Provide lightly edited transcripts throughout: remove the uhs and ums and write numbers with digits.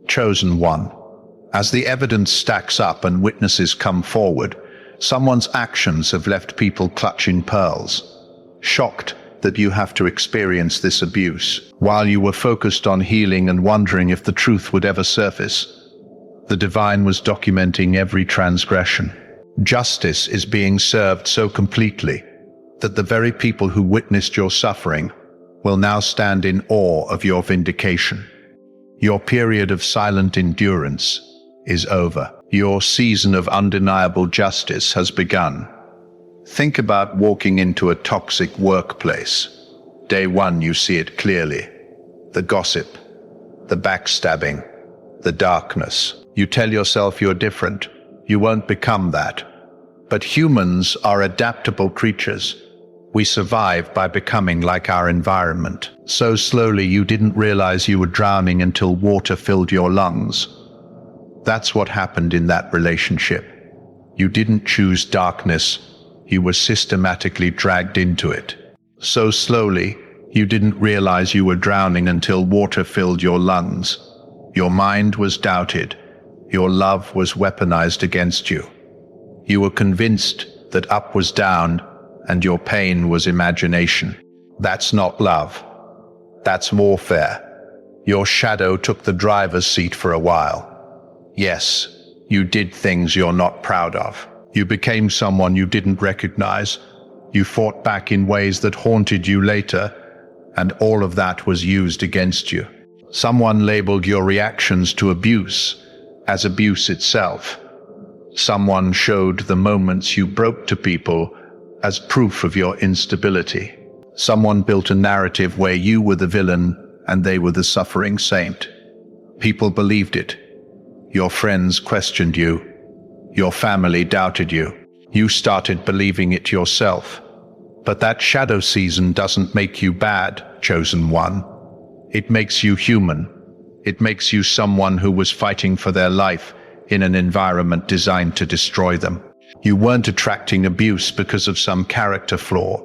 Chosen one. As the evidence stacks up and witnesses come forward, someone's actions have left people clutching pearls, shocked that you have to experience this abuse, while you were focused on healing and wondering if the truth would ever surface. The divine was documenting every transgression. Justice is being served so completely that the very people who witnessed your suffering will now stand in awe of your vindication. Your period of silent endurance is over. Your season of undeniable justice has begun. Think about walking into a toxic workplace. Day one, you see it clearly. The gossip, the backstabbing, the darkness. You tell yourself you're different. You won't become that. But humans are adaptable creatures. We survive by becoming like our environment. So slowly you didn't realize you were drowning until water filled your lungs. That's what happened in that relationship. You didn't choose darkness. You were systematically dragged into it. So slowly, you didn't realize you were drowning until water filled your lungs. Your mind was doubted. Your love was weaponized against you. You were convinced that up was down and your pain was imagination. That's not love. That's warfare. Your shadow took the driver's seat for a while. Yes, you did things you're not proud of. You became someone you didn't recognize. You fought back in ways that haunted you later, and all of that was used against you. Someone labeled your reactions to abuse as abuse itself. Someone showed the moments you broke to people as proof of your instability. Someone built a narrative where you were the villain and they were the suffering saint. People believed it. Your friends questioned you. Your family doubted you. You started believing it yourself. But that shadow season doesn't make you bad, chosen one. It makes you human. It makes you someone who was fighting for their life in an environment designed to destroy them. You weren't attracting abuse because of some character flaw.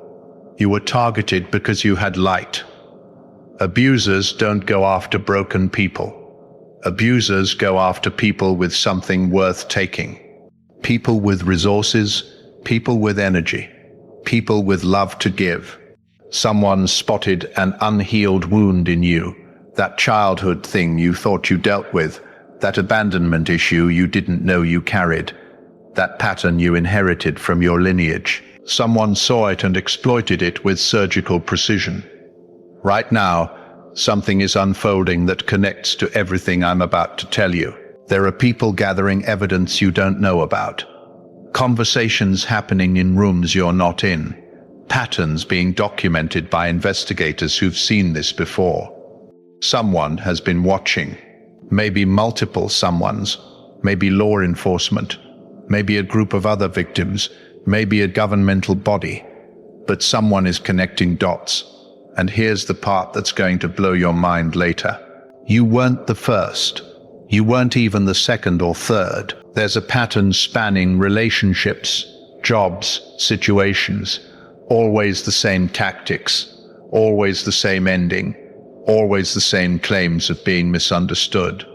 You were targeted because you had light. Abusers don't go after broken people. Abusers go after people with something worth taking. People with resources, people with energy, people with love to give. Someone spotted an unhealed wound in you, that childhood thing you thought you dealt with, that abandonment issue you didn't know you carried, that pattern you inherited from your lineage. Someone saw it and exploited it with surgical precision. Right now, something is unfolding that connects to everything I'm about to tell you. There are people gathering evidence you don't know about. Conversations happening in rooms you're not in. Patterns being documented by investigators who've seen this before. Someone has been watching. Maybe multiple someones. Maybe law enforcement. Maybe a group of other victims. Maybe a governmental body. But someone is connecting dots. And here's the part that's going to blow your mind later. You weren't the first. You weren't even the second or third. There's a pattern spanning relationships, jobs, situations. Always the same tactics. Always the same ending. Always the same claims of being misunderstood.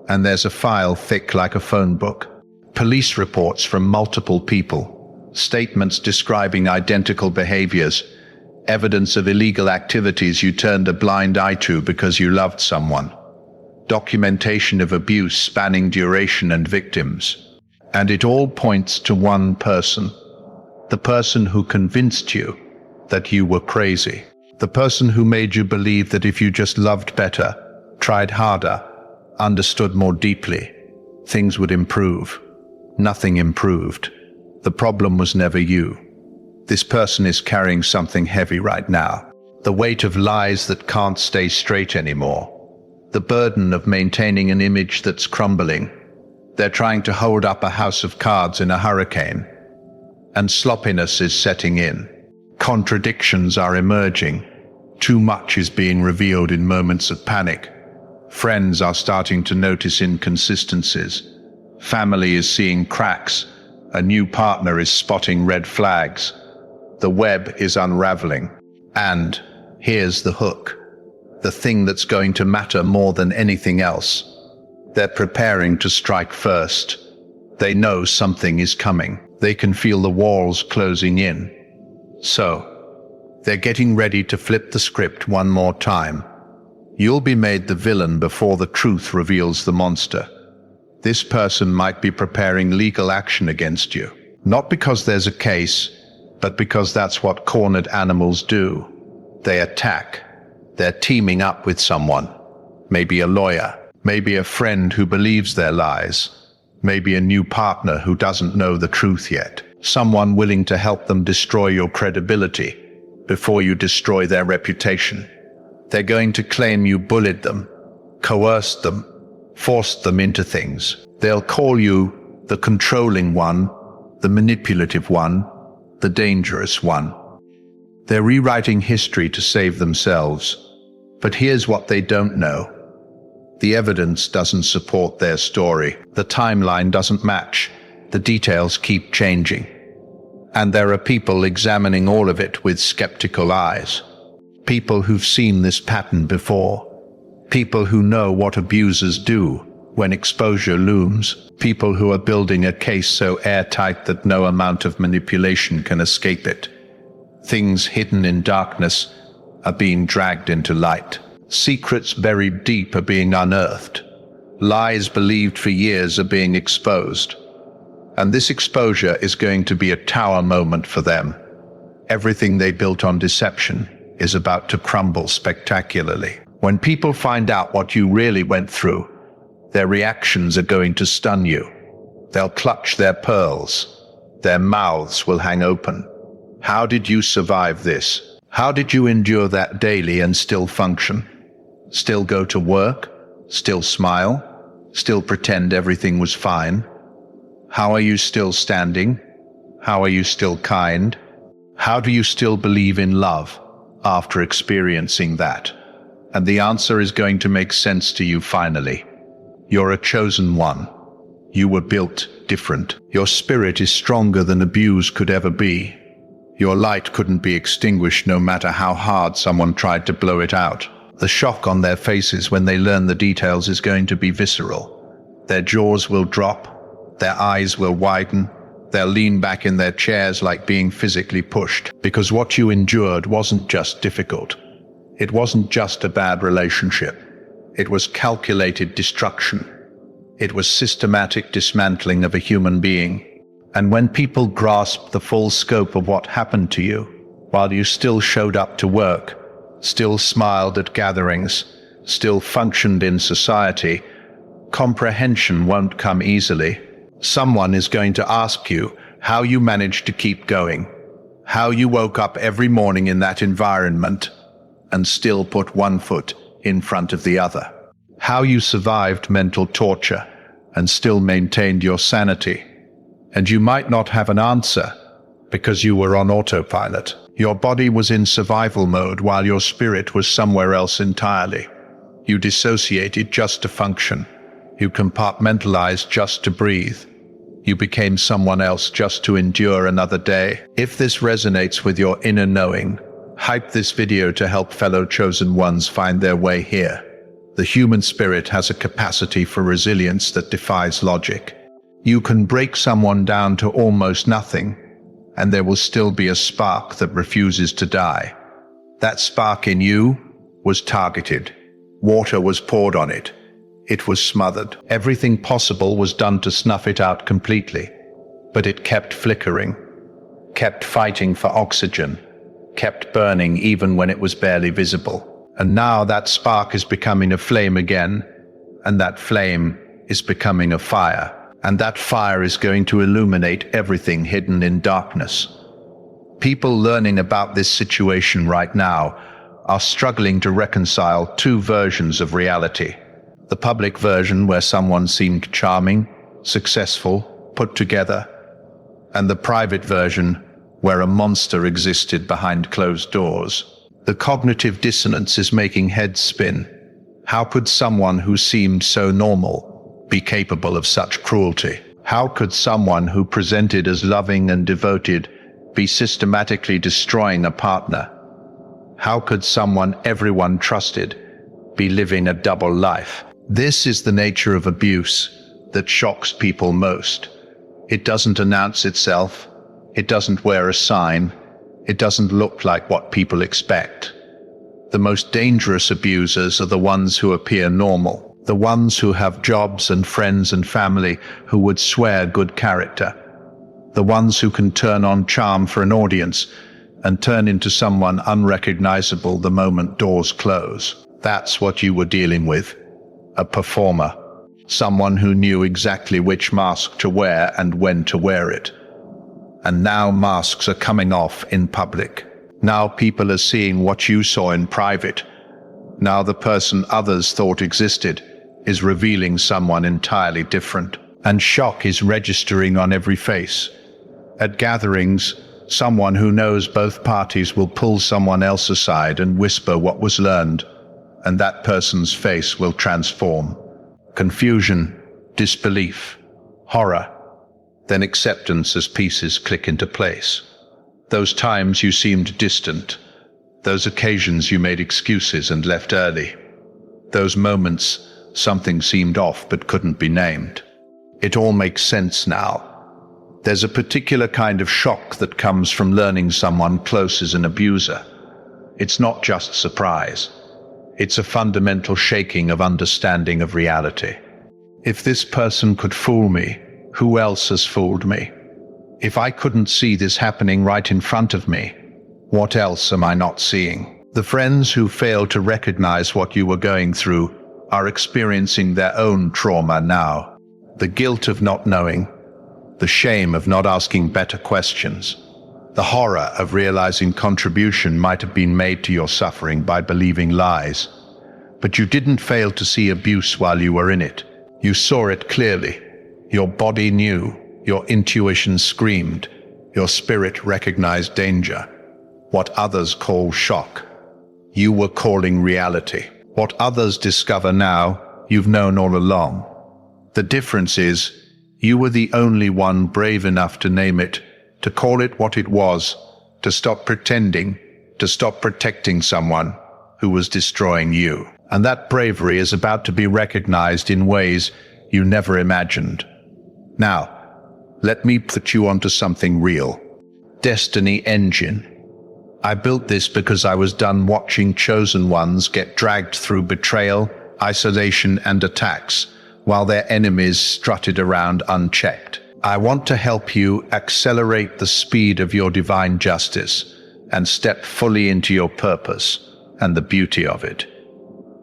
And there's a file thick like a phone book. Police reports from multiple people. Statements describing identical behaviors. Evidence of illegal activities you turned a blind eye to because you loved someone. Documentation of abuse spanning duration and victims. And it all points to one person. The person who convinced you that you were crazy. The person who made you believe that if you just loved better, tried harder, understood more deeply, things would improve. Nothing improved. The problem was never you. This person is carrying something heavy right now. The weight of lies that can't stay straight anymore. The burden of maintaining an image that's crumbling. They're trying to hold up a house of cards in a hurricane. And sloppiness is setting in. Contradictions are emerging. Too much is being revealed in moments of panic. Friends are starting to notice inconsistencies. Family is seeing cracks. A new partner is spotting red flags. The web is unraveling. And here's the hook. The thing that's going to matter more than anything else. They're preparing to strike first. They know something is coming. They can feel the walls closing in. So, they're getting ready to flip the script one more time. You'll be made the villain before the truth reveals the monster. This person might be preparing legal action against you. Not because there's a case, but because that's what cornered animals do. They attack. They're teaming up with someone. Maybe a lawyer. Maybe a friend who believes their lies. Maybe a new partner who doesn't know the truth yet. Someone willing to help them destroy your credibility before you destroy their reputation. They're going to claim you bullied them, coerced them, forced them into things. They'll call you the controlling one, the manipulative one, the dangerous one. They're rewriting history to save themselves. But here's what they don't know. The evidence doesn't support their story. The timeline doesn't match. The details keep changing. And there are people examining all of it with skeptical eyes. People who've seen this pattern before. People who know what abusers do when exposure looms. People who are building a case so airtight that no amount of manipulation can escape it. Things hidden in darkness are being dragged into light. Secrets buried deep are being unearthed. Lies believed for years are being exposed. And this exposure is going to be a tower moment for them. Everything they built on deception is about to crumble spectacularly. When people find out what you really went through, their reactions are going to stun you. They'll clutch their pearls. Their mouths will hang open. How did you survive this? How did you endure that daily and still function? Still go to work? Still smile? Still pretend everything was fine? How are you still standing? How are you still kind? How do you still believe in love after experiencing that? And the answer is going to make sense to you finally. You're a chosen one. You were built different. Your spirit is stronger than abuse could ever be. Your light couldn't be extinguished no matter how hard someone tried to blow it out. The shock on their faces when they learn the details is going to be visceral. Their jaws will drop. Their eyes will widen. They'll lean back in their chairs like being physically pushed. Because what you endured wasn't just difficult. It wasn't just a bad relationship. It was calculated destruction. It was systematic dismantling of a human being. And when people grasped the full scope of what happened to you, while you still showed up to work, still smiled at gatherings, still functioned in society, comprehension won't come easily. Someone is going to ask you how you managed to keep going, how you woke up every morning in that environment and still put one foot in front of the other, how you survived mental torture and still maintained your sanity. And you might not have an answer because you were on autopilot. Your body was in survival mode while your spirit was somewhere else entirely. You dissociated just to function. You compartmentalized just to breathe. You became someone else just to endure another day. If this resonates with your inner knowing, hype this video to help fellow chosen ones find their way here. The human spirit has a capacity for resilience that defies logic. You can break someone down to almost nothing, and there will still be a spark that refuses to die. That spark in you was targeted. Water was poured on it. It was smothered. Everything possible was done to snuff it out completely. But it kept flickering, kept fighting for oxygen, kept burning even when it was barely visible. And now that spark is becoming a flame again, and that flame is becoming a fire. And that fire is going to illuminate everything hidden in darkness. People learning about this situation right now are struggling to reconcile two versions of reality. The public version where someone seemed charming, successful, put together, and the private version where a monster existed behind closed doors. The cognitive dissonance is making heads spin. How could someone who seemed so normal be capable of such cruelty? How could someone who presented as loving and devoted be systematically destroying a partner? How could someone everyone trusted be living a double life? This is the nature of abuse that shocks people most. It doesn't announce itself. It doesn't wear a sign. It doesn't look like what people expect. The most dangerous abusers are the ones who appear normal, the ones who have jobs and friends and family who would swear good character, the ones who can turn on charm for an audience and turn into someone unrecognizable the moment doors close. That's what you were dealing with. A performer. Someone who knew exactly which mask to wear and when to wear it. And now masks are coming off in public. Now people are seeing what you saw in private. Now the person others thought existed is revealing someone entirely different. And shock is registering on every face. At gatherings, someone who knows both parties will pull someone else aside and whisper what was learned, and that person's face will transform. Confusion, disbelief, horror, then acceptance as pieces click into place. Those times you seemed distant, those occasions you made excuses and left early, those moments something seemed off but couldn't be named. It all makes sense now. There's a particular kind of shock that comes from learning someone close is an abuser. It's not just surprise. It's a fundamental shaking of understanding of reality. If this person could fool me, who else has fooled me? If I couldn't see this happening right in front of me, what else am I not seeing? The friends who fail to recognize what you were going through are experiencing their own trauma now. The guilt of not knowing, the shame of not asking better questions, the horror of realizing contribution might have been made to your suffering by believing lies. But you didn't fail to see abuse while you were in it. You saw it clearly. Your body knew, your intuition screamed, your spirit recognized danger. What others call shock, you were calling reality. What others discover now, you've known all along. The difference is, you were the only one brave enough to name it, to call it what it was, to stop pretending, to stop protecting someone who was destroying you. And that bravery is about to be recognized in ways you never imagined. Now, let me put you onto something real. Destiny Engine. I built this because I was done watching chosen ones get dragged through betrayal, isolation, and attacks, while their enemies strutted around unchecked. I want to help you accelerate the speed of your divine justice and step fully into your purpose and the beauty of it.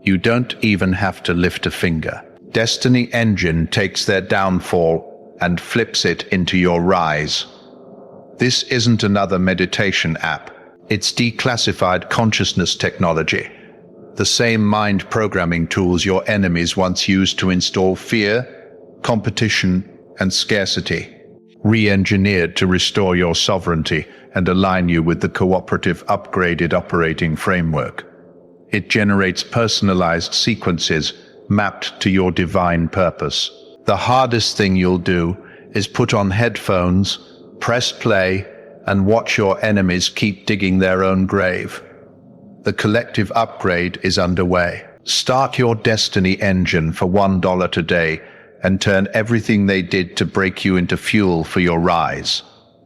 You don't even have to lift a finger. Destiny Engine takes their downfall and flips it into your rise. This isn't another meditation app. It's declassified consciousness technology. The same mind programming tools your enemies once used to install fear, competition, and scarcity, re-engineered to restore your sovereignty and align you with the cooperative upgraded operating framework. It generates personalized sequences mapped to your divine purpose. The hardest thing you'll do is put on headphones, press play, and watch your enemies keep digging their own grave. The collective upgrade is underway. Start your Destiny Engine for $1 today and turn everything they did to break you into fuel for your rise.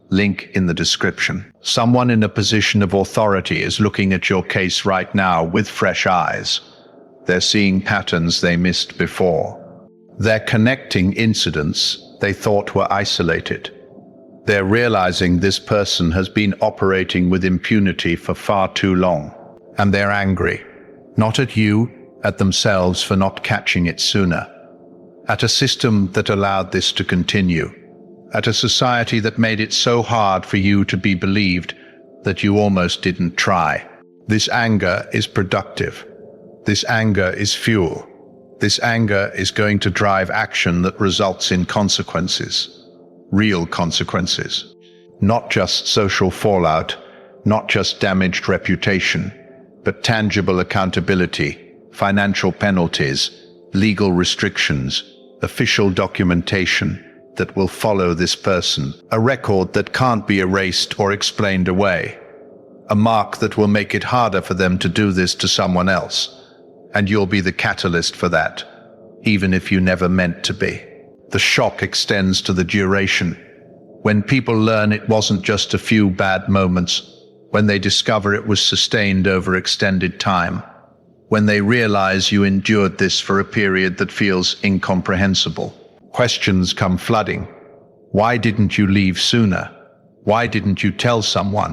Link in the description. Someone in a position of authority is looking at your case right now with fresh eyes. They're seeing patterns they missed before. They're connecting incidents they thought were isolated. They're realizing this person has been operating with impunity for far too long. And they're angry. Not at you, at themselves for not catching it sooner. At a system that allowed this to continue. At a society that made it so hard for you to be believed that you almost didn't try. This anger is productive. This anger is fuel. This anger is going to drive action that results in consequences. Real consequences. Not just social fallout, not just damaged reputation, but tangible accountability, financial penalties, legal restrictions, official documentation that will follow this person, a record that can't be erased or explained away, a mark that will make it harder for them to do this to someone else, and you'll be the catalyst for that. even if you never meant to be. The shock extends to the duration. When people learn it wasn't just a few bad moments, when they discover it was sustained over extended time, when they realize you endured this for a period that feels incomprehensible. Questions come flooding. Why didn't you leave sooner? Why didn't you tell someone?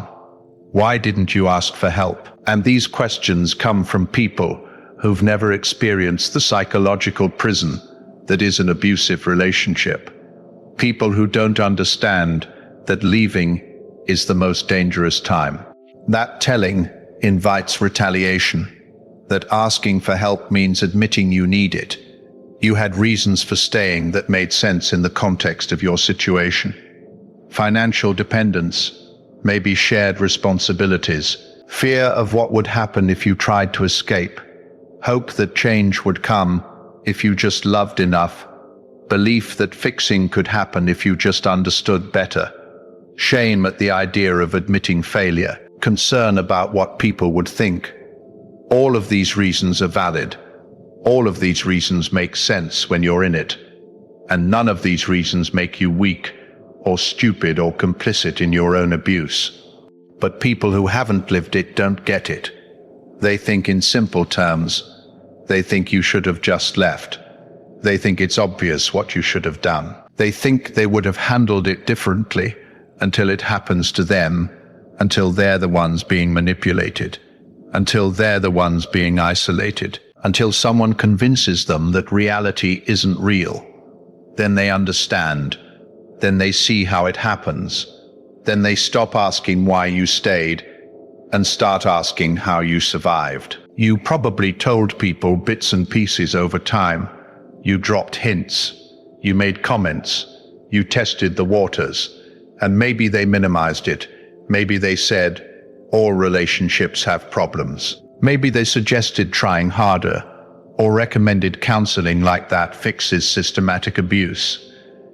Why didn't you ask for help? And these questions come from people who've never experienced the psychological prison that is an abusive relationship. People who don't understand that leaving is the most dangerous time. That telling invites retaliation. That asking for help means admitting you need it. You had reasons for staying that made sense in the context of your situation. Financial dependence, maybe shared responsibilities, fear of what would happen if you tried to escape, hope that change would come if you just loved enough, belief that fixing could happen if you just understood better, shame at the idea of admitting failure, concern about what people would think. All of these reasons are valid. All of these reasons make sense when you're in it. And none of these reasons make you weak or stupid or complicit in your own abuse. But people who haven't lived it don't get it. They think in simple terms. They think you should have just left. They think it's obvious what you should have done. They think they would have handled it differently until it happens to them, until they're the ones being manipulated, until they're the ones being isolated, until someone convinces them that reality isn't real. Then they understand. Then they see how it happens. Then they stop asking why you stayed and start asking how you survived. You probably told people bits and pieces over time. You dropped hints. You made comments. You tested the waters. And maybe they minimized it. Maybe they said, all relationships have problems. Maybe they suggested trying harder, or recommended counseling like that fixes systematic abuse.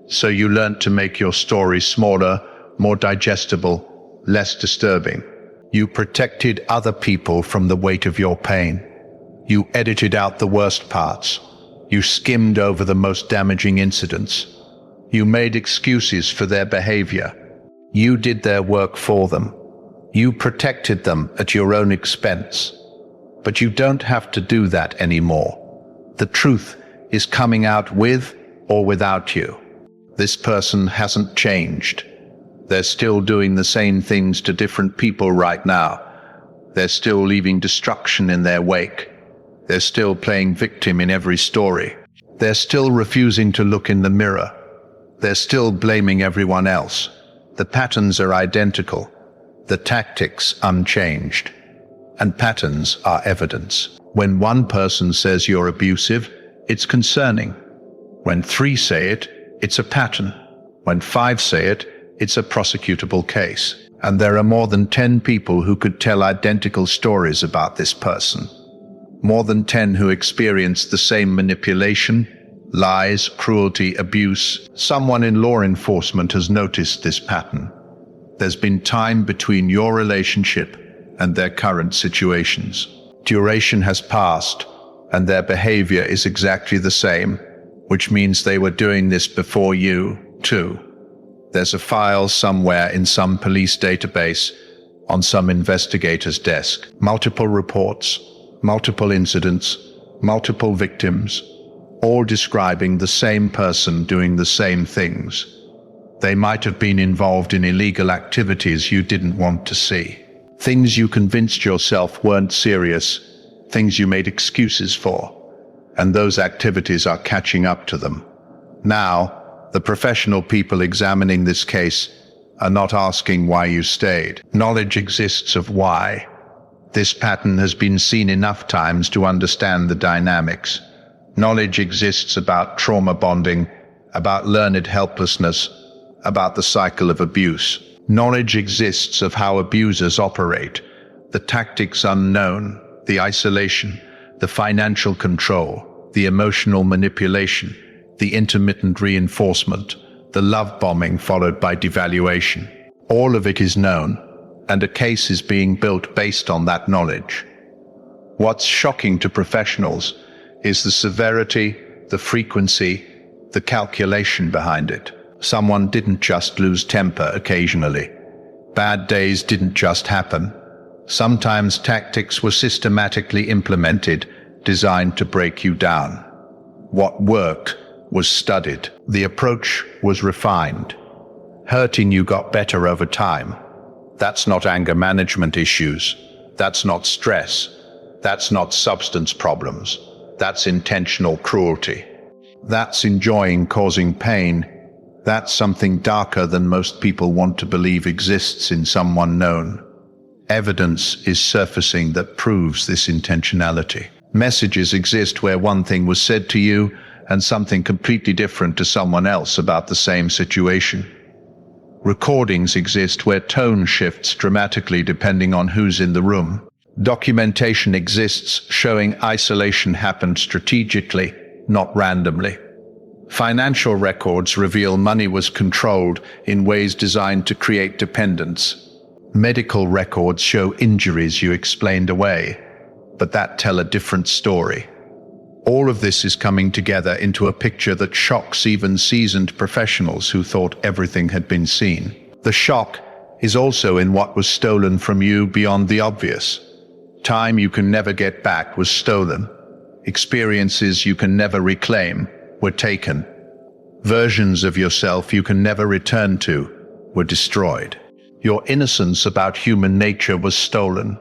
So you learned to make your story smaller, more digestible, less disturbing. You protected other people from the weight of your pain. You edited out the worst parts. You skimmed over the most damaging incidents. You made excuses for their behavior. You did their work for them. You protected them at your own expense. But you don't have to do that anymore. The truth is coming out with or without you. This person hasn't changed. They're still doing the same things to different people right now. They're still leaving destruction in their wake. They're still playing victim in every story. They're still refusing to look in the mirror. They're still blaming everyone else. The patterns are identical. The tactics unchanged. And patterns are evidence. When one person says you're abusive, it's concerning. When 3 say it, it's a pattern. When 5 say it, it's a prosecutable case. And there are more than 10 people who could tell identical stories about this person. More than 10 who experienced the same manipulation, lies, cruelty, abuse. Someone in law enforcement has noticed this pattern. There's been time between your relationship and their current situations. Duration has passed, and their behavior is exactly the same, which means they were doing this before you, too. There's a file somewhere in some police database, on some investigator's desk. Multiple reports, multiple incidents, multiple victims, all describing the same person doing the same things. They might have been involved in illegal activities you didn't want to see. Things you convinced yourself weren't serious, things you made excuses for, and those activities are catching up to them. Now, the professional people examining this case are not asking why you stayed. Knowledge exists of why. This pattern has been seen enough times to understand the dynamics. Knowledge exists about trauma bonding, about learned helplessness, about the cycle of abuse. Knowledge exists of how abusers operate, the tactics unknown, the isolation, the financial control, the emotional manipulation, the intermittent reinforcement, the love bombing followed by devaluation. All of it is known, and a case is being built based on that knowledge. What's shocking to professionals is the severity, the frequency, the calculation behind it. Someone didn't just lose temper occasionally. Bad days didn't just happen. Sometimes tactics were systematically implemented, designed to break you down. What worked was studied. The approach was refined. Hurting you got better over time. That's not anger management issues. That's not stress. That's not substance problems. That's intentional cruelty. That's enjoying causing pain. That's something darker than most people want to believe exists in someone known. Evidence is surfacing that proves this intentionality. Messages exist where one thing was said to you and something completely different to someone else about the same situation. Recordings exist where tone shifts dramatically depending on who's in the room. Documentation exists showing isolation happened strategically, not randomly. Financial records reveal money was controlled in ways designed to create dependence. Medical records show injuries you explained away, but that tell a different story. All of this is coming together into a picture that shocks even seasoned professionals who thought everything had been seen. The shock is also in what was stolen from you beyond the obvious. Time you can never get back was stolen. Experiences you can never reclaim were taken. Versions of yourself you can never return to were destroyed. Your innocence about human nature was stolen.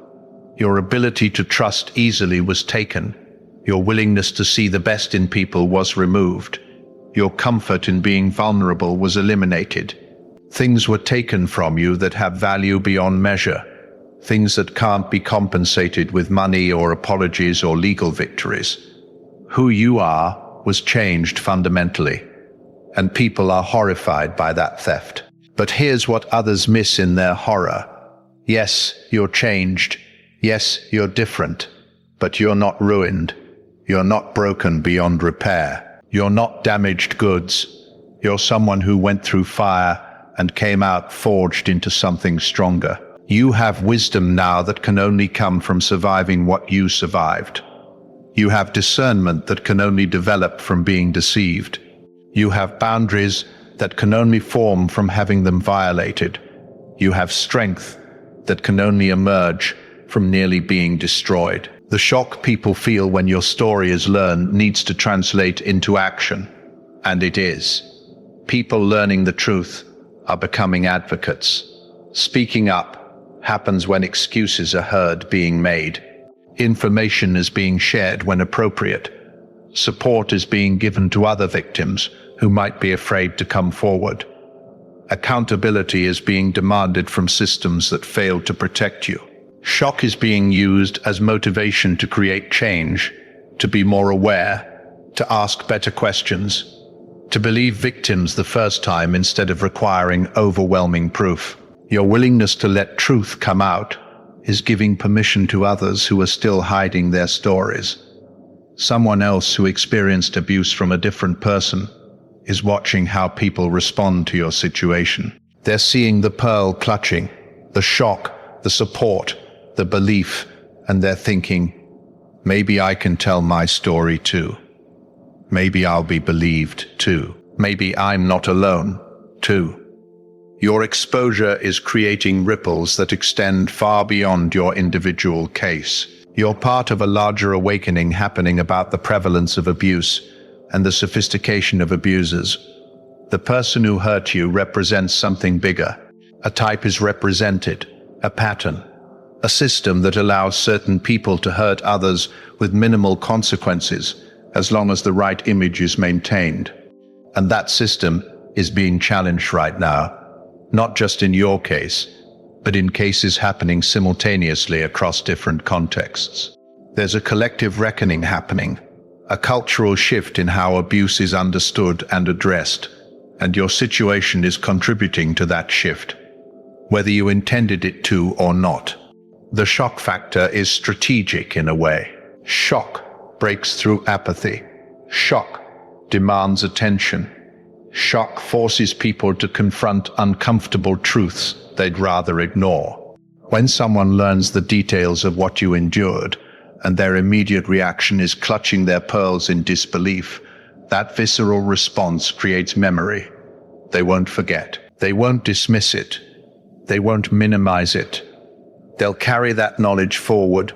Your ability to trust easily was taken. Your willingness to see the best in people was removed. Your comfort in being vulnerable was eliminated. Things were taken from you that have value beyond measure. Things that can't be compensated with money or apologies or legal victories. Who you are was changed fundamentally, and people are horrified by that theft. But here's what others miss in their horror. Yes, you're changed. Yes, you're different. But you're not ruined. You're not broken beyond repair. You're not damaged goods. You're someone who went through fire and came out forged into something stronger. You have wisdom now that can only come from surviving what you survived. You have discernment that can only develop from being deceived. You have boundaries that can only form from having them violated. You have strength that can only emerge from nearly being destroyed. The shock people feel when your story is learned needs to translate into action, and it is. People learning the truth are becoming advocates. Speaking up happens when excuses are heard being made. Information is being shared when appropriate. Support is being given to other victims who might be afraid to come forward. Accountability is being demanded from systems that failed to protect you. Shock is being used as motivation to create change, to be more aware, to ask better questions, to believe victims the first time instead of requiring overwhelming proof. Your willingness to let truth come out is giving permission to others who are still hiding their stories. Someone else who experienced abuse from a different person is watching how people respond to your situation. They're seeing the pearl clutching, the shock, the support, the belief, and they're thinking, maybe I can tell my story too. Maybe I'll be believed too. Maybe I'm not alone too. Your exposure is creating ripples that extend far beyond your individual case. You're part of a larger awakening happening about the prevalence of abuse and the sophistication of abusers. The person who hurt you represents something bigger. A type is represented, a pattern, a system that allows certain people to hurt others with minimal consequences as long as the right image is maintained. And that system is being challenged right now. Not just in your case, but in cases happening simultaneously across different contexts. There's a collective reckoning happening, a cultural shift in how abuse is understood and addressed, and your situation is contributing to that shift, whether you intended it to or not. The shock factor is strategic in a way. Shock breaks through apathy. Shock demands attention. Shock forces people to confront uncomfortable truths they'd rather ignore. When someone learns the details of what you endured, and their immediate reaction is clutching their pearls in disbelief, That visceral response creates memory. They won't forget. They won't dismiss it. They won't minimize it. They'll carry that knowledge forward,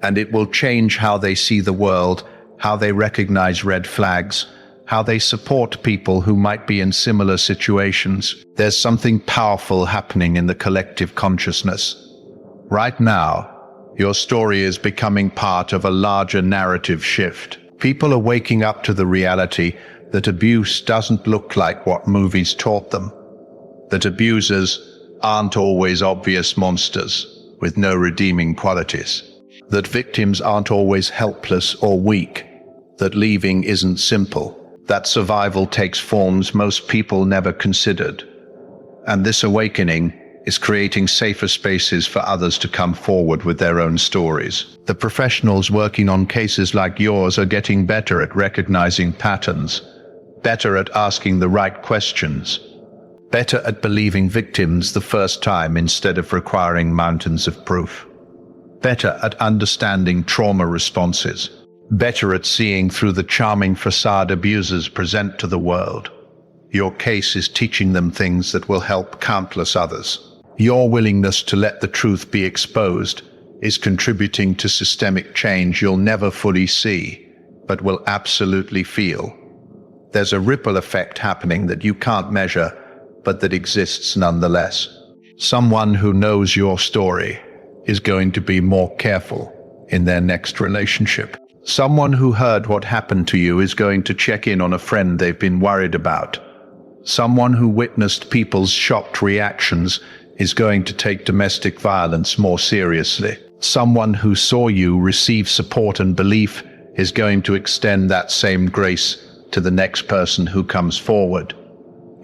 and it will change how they see the world, how they recognize red flags, how they support people who might be in similar situations. There's something powerful happening in the collective consciousness. Right now, your story is becoming part of a larger narrative shift. People are waking up to the reality that abuse doesn't look like what movies taught them, that abusers aren't always obvious monsters with no redeeming qualities, that victims aren't always helpless or weak, that leaving isn't simple, that survival takes forms most people never considered. And this awakening is creating safer spaces for others to come forward with their own stories. The professionals working on cases like yours are getting better at recognizing patterns, better at asking the right questions, better at believing victims the first time instead of requiring mountains of proof, better at understanding trauma responses, better at seeing through the charming facade abusers present to the world. Your case is teaching them things that will help countless others. Your willingness to let the truth be exposed is contributing to systemic change you'll never fully see, but will absolutely feel. There's a ripple effect happening that you can't measure, but that exists nonetheless. Someone who knows your story is going to be more careful in their next relationship. Someone who heard what happened to you is going to check in on a friend they've been worried about. Someone who witnessed people's shocked reactions is going to take domestic violence more seriously. Someone who saw you receive support and belief is going to extend that same grace to the next person who comes forward.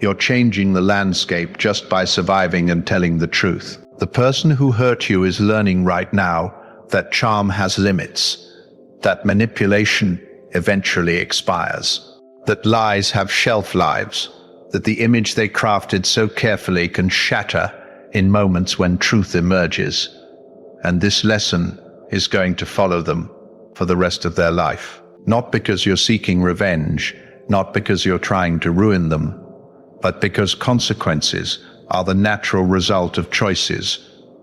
You're changing the landscape just by surviving and telling the truth. The person who hurt you is learning right now that charm has limits, that manipulation eventually expires, that lies have shelf lives, that the image they crafted so carefully can shatter in moments when truth emerges. And this lesson is going to follow them for the rest of their life. Not because you're seeking revenge, not because you're trying to ruin them, but because consequences are the natural result of choices.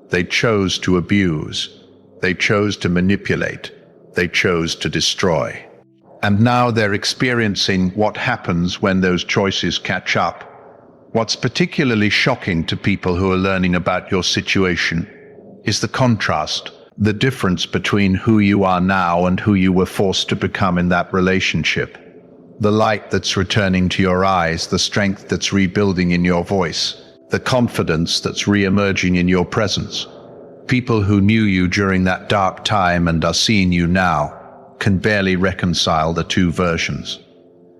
They chose to abuse, they chose to manipulate, they chose to destroy. And now they're experiencing what happens when those choices catch up. What's particularly shocking to people who are learning about your situation is the contrast, the difference between who you are now and who you were forced to become in that relationship. The light that's returning to your eyes, the strength that's rebuilding in your voice, the confidence that's re-emerging in your presence. People who knew you during that dark time and are seeing you now can barely reconcile the two versions.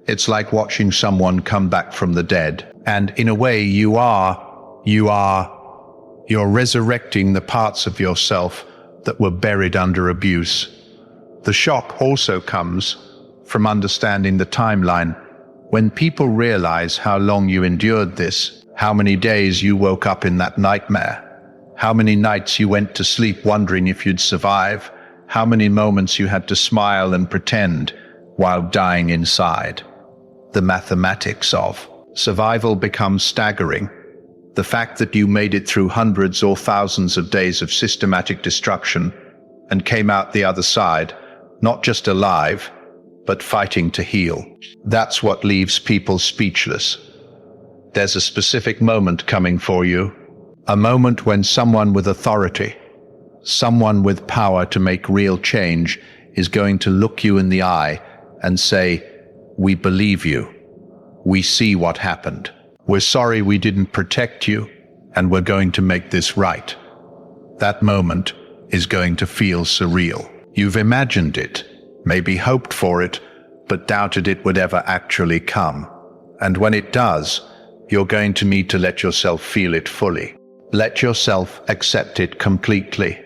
It's like watching someone come back from the dead, and in a way you're resurrecting the parts of yourself that were buried under abuse. The shock also comes from understanding the timeline. When people realize how long you endured this, how many days you woke up in that nightmare, how many nights you went to sleep wondering if you'd survive, how many moments you had to smile and pretend while dying inside. The mathematics of survival becomes staggering. The fact that you made it through hundreds or thousands of days of systematic destruction and came out the other side, not just alive, but fighting to heal. That's what leaves people speechless. There's a specific moment coming for you, a moment when someone with authority, someone with power to make real change, is going to look you in the eye and say, "We believe you. We see what happened. We're sorry we didn't protect you, and we're going to make this right." That moment is going to feel surreal. You've imagined it, maybe hoped for it, but doubted it would ever actually come. And when it does, you're going to need to let yourself feel it fully. Let yourself accept it completely.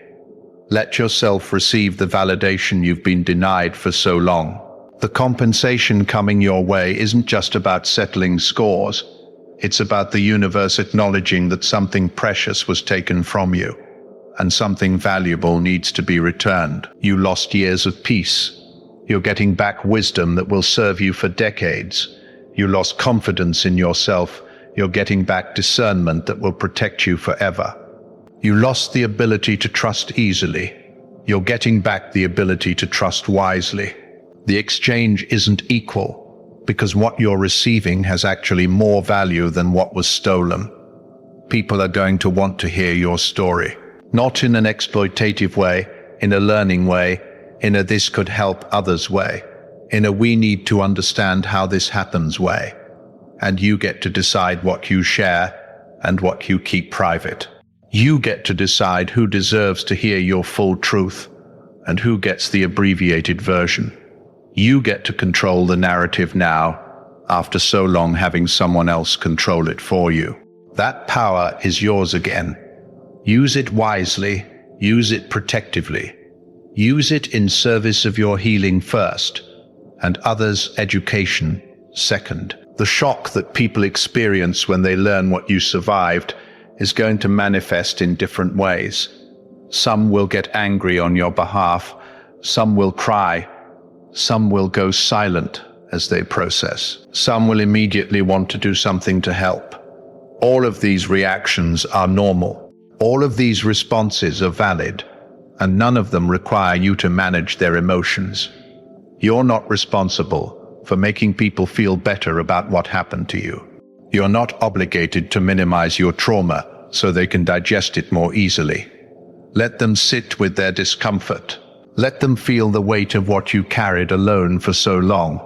Let yourself receive the validation you've been denied for so long. The compensation coming your way isn't just about settling scores. It's about the universe acknowledging that something precious was taken from you, and something valuable needs to be returned. You lost years of peace. You're getting back wisdom that will serve you for decades. You lost confidence in yourself. You're getting back discernment that will protect you forever. You lost the ability to trust easily. You're getting back the ability to trust wisely. The exchange isn't equal, because what you're receiving has actually more value than what was stolen. People are going to want to hear your story, not in an exploitative way, in a learning way, in a this could help others way, in a we need to understand how this happens way. And you get to decide what you share and what you keep private. You get to decide who deserves to hear your full truth and who gets the abbreviated version. You get to control the narrative now, after so long having someone else control it for you. That power is yours again. Use it wisely, use it protectively. Use it in service of your healing first, and others' education second. The shock that people experience when they learn what you survived is going to manifest in different ways. Some will get angry on your behalf, some will cry, some will go silent as they process. Some will immediately want to do something to help. All of these reactions are normal. All of these responses are valid, and none of them require you to manage their emotions. You're not responsible for making people feel better about what happened to you. You're not obligated to minimize your trauma so they can digest it more easily. Let them sit with their discomfort. Let them feel the weight of what you carried alone for so long.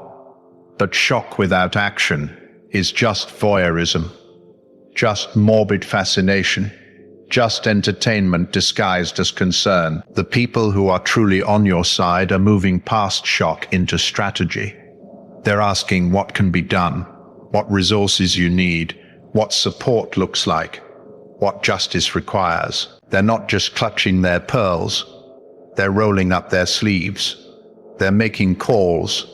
But shock without action is just voyeurism, just morbid fascination, just entertainment disguised as concern. The people who are truly on your side are moving past shock into strategy. They're asking what can be done, what resources you need, what support looks like, what justice requires. They're not just clutching their pearls, they're rolling up their sleeves. They're making calls,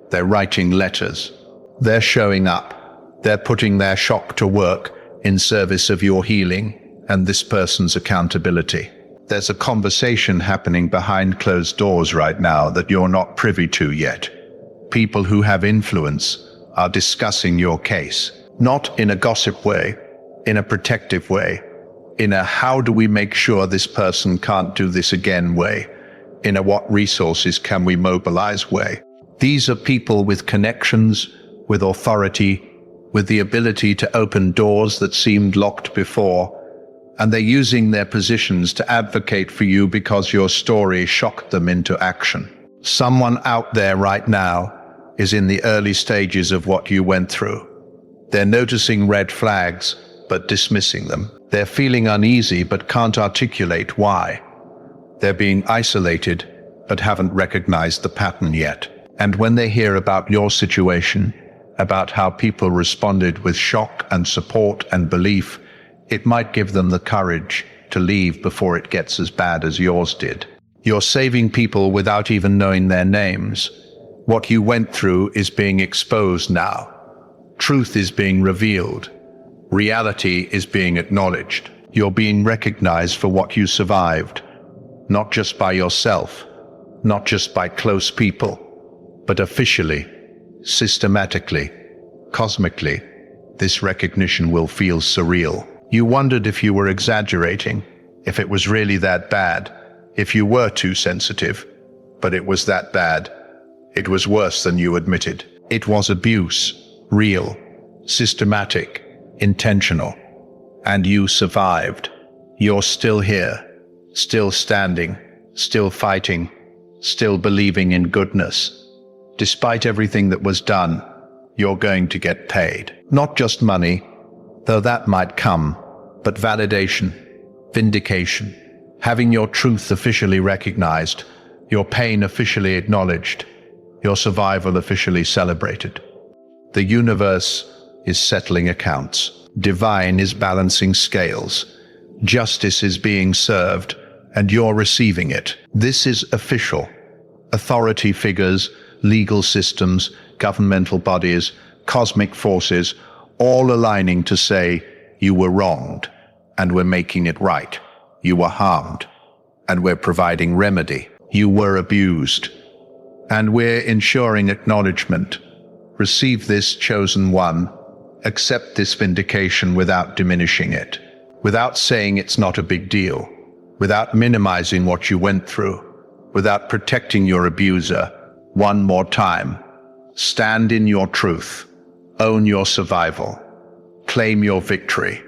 they're writing letters. They're showing up, they're putting their shock to work in service of your healing and this person's accountability. There's a conversation happening behind closed doors right now that you're not privy to yet. People who have influence are discussing your case, not in a gossip way, in a protective way, in a how do we make sure this person can't do this again way, in a what resources can we mobilize way. These are people with connections, with authority, with the ability to open doors that seemed locked before, and they're using their positions to advocate for you because your story shocked them into action. Someone out there right now is in the early stages of what you went through. They're noticing red flags, but dismissing them. They're feeling uneasy, but can't articulate why. They're being isolated, but haven't recognized the pattern yet. And when they hear about your situation, about how people responded with shock and support and belief, it might give them the courage to leave before it gets as bad as yours did. You're saving people without even knowing their names. What you went through is being exposed now. Truth is being revealed. Reality is being acknowledged. You're being recognized for what you survived, not just by yourself, not just by close people, but officially, systematically, cosmically. This recognition will feel surreal. You wondered if you were exaggerating, if it was really that bad, if you were too sensitive, but it was that bad. It was worse than you admitted. It was abuse, real, systematic, intentional. And you survived. You're still here, still standing, still fighting, still believing in goodness. Despite everything that was done, you're going to get paid. Not just money, though that might come, but validation, vindication, having your truth officially recognized, your pain officially acknowledged, your survival officially celebrated. The universe is settling accounts. Divine is balancing scales. Justice is being served, and you're receiving it. This is official. Authority figures, legal systems, governmental bodies, cosmic forces, all aligning to say you were wronged, and we're making it right. You were harmed, and we're providing remedy. You were abused, And we're ensuring acknowledgement. Receive this, chosen one. Accept this vindication without diminishing it, without saying it's not a big deal, without minimizing what you went through, without protecting your abuser. One more time. Stand in your truth. Own your survival. Claim your victory.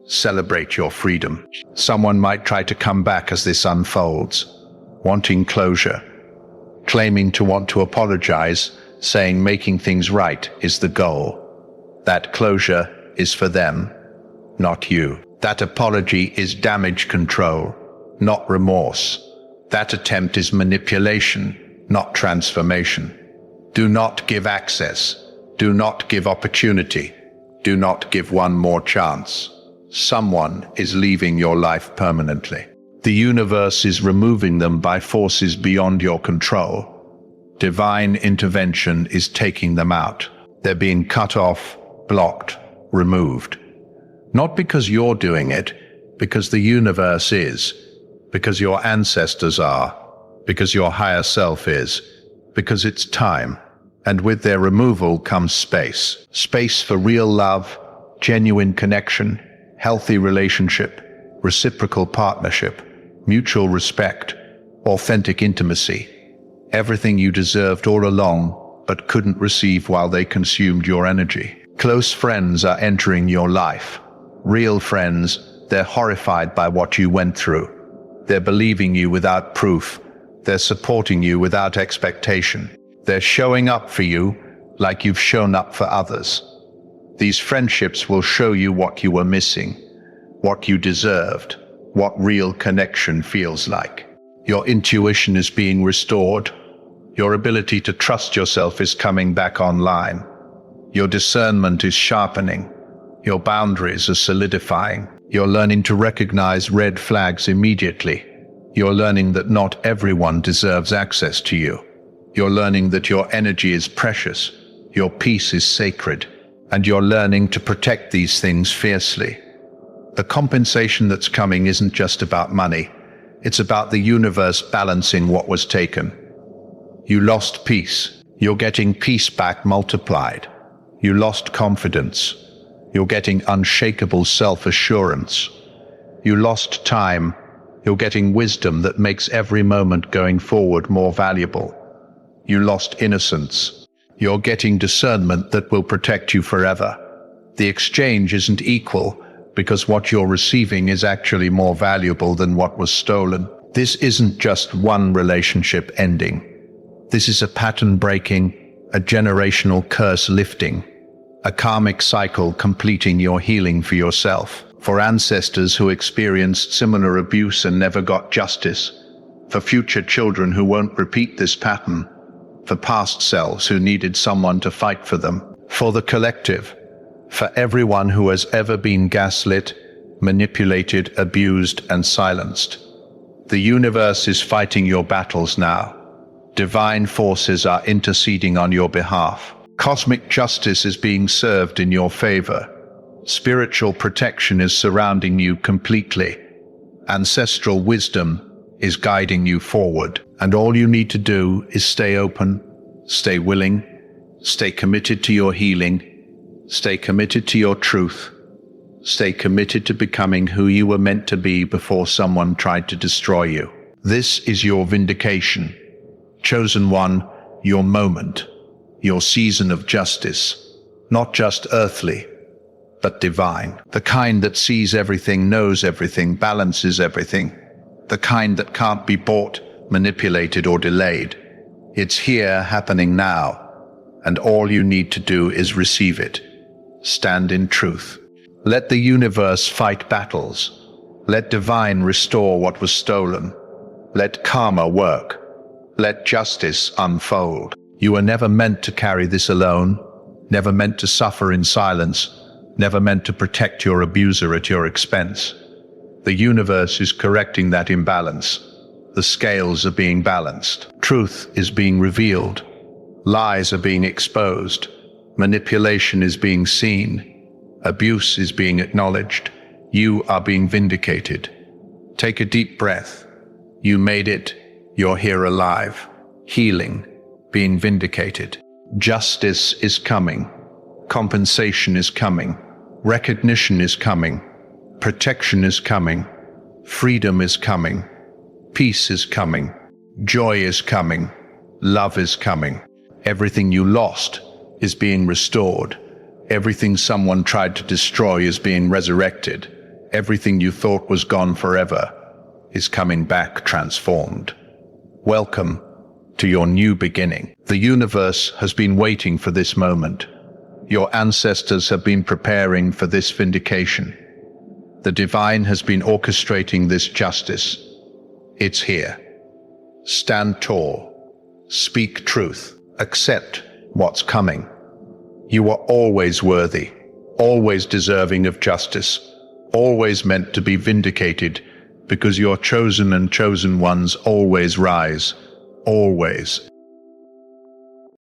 Celebrate your freedom. Someone might try to come back as this unfolds, wanting closure, claiming to want to apologize, saying making things right is the goal. That closure is for them, not you. That apology is damage control, not remorse. That attempt is manipulation, not transformation. Do not give access. Do not give opportunity. Do not give one more chance. Someone is leaving your life permanently. The universe is removing them by forces beyond your control. Divine intervention is taking them out. They're being cut off, blocked, removed. Not because you're doing it, because the universe is, because your ancestors are, because your higher self is, because it's time. And with their removal comes space. Space for real love, genuine connection, healthy relationship, reciprocal partnership, mutual respect, authentic intimacy. Everything you deserved all along, but couldn't receive while they consumed your energy. Close friends are entering your life. Real friends, they're horrified by what you went through. They're believing you without proof. They're supporting you without expectation. They're showing up for you like you've shown up for others. These friendships will show you what you were missing, what you deserved, what real connection feels like. Your intuition is being restored. Your ability to trust yourself is coming back online. Your discernment is sharpening. Your boundaries are solidifying. You're learning to recognize red flags immediately. You're learning that not everyone deserves access to you. You're learning that your energy is precious. Your peace is sacred. And you're learning to protect these things fiercely. The compensation that's coming isn't just about money. It's about the universe balancing what was taken. You lost peace. You're getting peace back multiplied. You lost confidence. You're getting unshakable self-assurance. You lost time. You're getting wisdom that makes every moment going forward more valuable. You lost innocence. You're getting discernment that will protect you forever. The exchange isn't equal because what you're receiving is actually more valuable than what was stolen. This isn't just one relationship ending. This is a pattern breaking, a generational curse lifting, a karmic cycle completing your healing for yourself, for ancestors who experienced similar abuse and never got justice, for future children who won't repeat this pattern, for past selves who needed someone to fight for them, for the collective, for everyone who has ever been gaslit, manipulated, abused, and silenced. The universe is fighting your battles now. Divine forces are interceding on your behalf. Cosmic justice is being served in your favor. Spiritual protection is surrounding you completely. Ancestral wisdom is guiding you forward. And all you need to do is stay open, stay willing, stay committed to your healing, stay committed to your truth, stay committed to becoming who you were meant to be before someone tried to destroy you. This is your vindication. Chosen one, your moment, your season of justice, not just earthly, but divine. The kind that sees everything, knows everything, balances everything. The kind that can't be bought, manipulated, or delayed. It's here, happening now, and all you need to do is receive it. Stand in truth. Let the universe fight battles. Let divine restore what was stolen. Let karma work. Let justice unfold. You were never meant to carry this alone, never meant to suffer in silence, never meant to protect your abuser at your expense. The universe is correcting that imbalance. The scales are being balanced. Truth is being revealed. Lies are being exposed. Manipulation is being seen. Abuse is being acknowledged. You are being vindicated. Take a deep breath. You made it. You're here alive, healing, being vindicated. Justice is coming. Compensation is coming. Recognition is coming. Protection is coming. Freedom is coming. Peace is coming. Joy is coming. Love is coming. Everything you lost is being restored. Everything someone tried to destroy is being resurrected. Everything you thought was gone forever is coming back transformed. Welcome to your new beginning. The universe has been waiting for this moment. Your ancestors have been preparing for this vindication. The divine has been orchestrating this justice. It's here. Stand tall. Speak truth. Accept what's coming. You are always worthy, always deserving of justice, always meant to be vindicated, because your chosen and chosen ones always rise, always.